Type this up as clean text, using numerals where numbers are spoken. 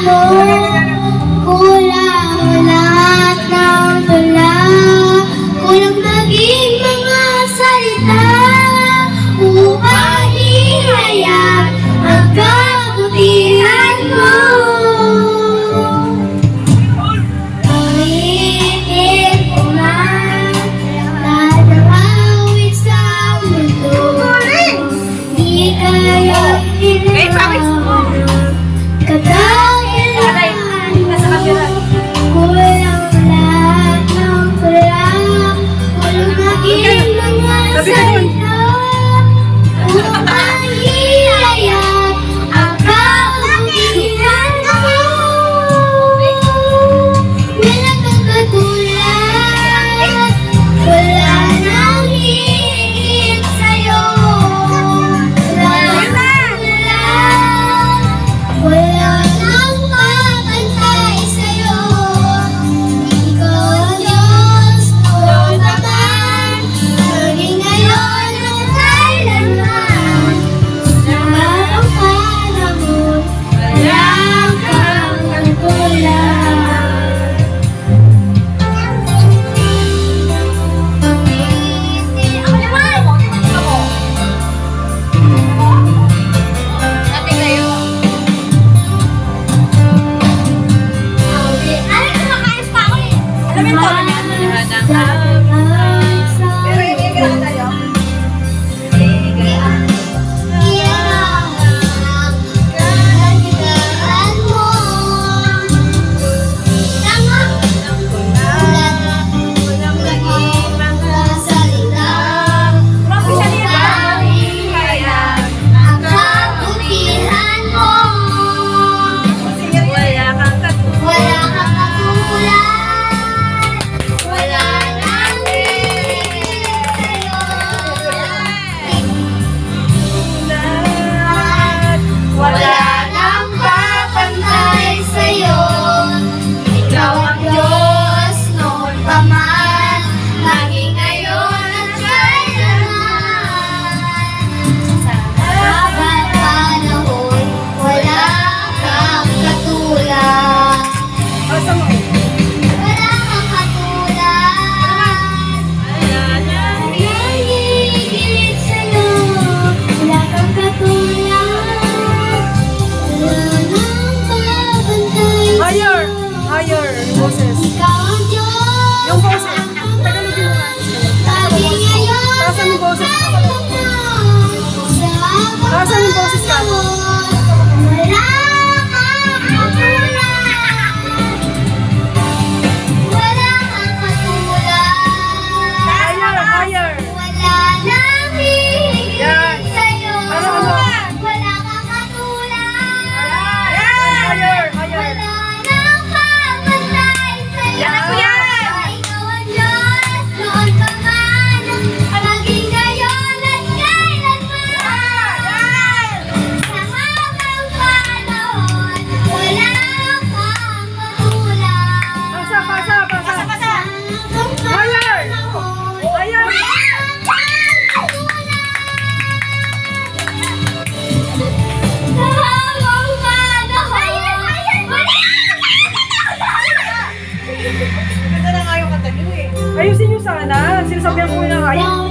mo. Kulang lahat ng tula, kulang maging mga salita upang ihayag ang kabutihan mo. Pangingin ko man lahat ng awit sa mundo, di kaya kulang lahat ng tula, kulang maging mga salita upang ihayag ang kabutihan mo. Walang katulad, wala nang hihigit sa'yo. Walang katulad, wala nang kakantay sa'yo. Ikaw ang Diyos, noon naman, maging ngayon at kailanman. Sa harap panahon, walang kang katulad. Ako naman! Ako. Dating kayo. Ay, kumakain pa ako eh. Alam mo yung tono niya? Pero iigaw tayo. Wala kang katulad, wala nang hihigit sa'yo. Wala nang papantay sa'yo. Ikaw ang Diyos, noon pa man, maging ngayon at kailanman. Sa bawat panahon, wala kang katulad. Wala kang katulad, wala nang hihigit sa'yo. Wala kang katulad, wala nang babantay Higher! sa'yo. Higher! Boses. Ikaw ang Diyos, Yung boses. Tagalogin mo nga. maging ngayon Taasan yung boses. at kailanman. Sa bawat Taasan yung boses ka. panahon, wala kang katulad. Wala kang katulad. Higher! Higher! Wala nang hihigit Yan. sa'yo. Ano? Wala kang katulad. Higher! Higher! Wala nang papantay sa'yo. Yan ako yan. Ikaw ang Diyos, noon pa man, maging ngayon at kailanman. Sa habang panahon, wala kang katulad. Pasa! Pasa! Pasa! Basta. Higher! Higher! Ayusin nyo sana. Sinasabihan ko na kayo.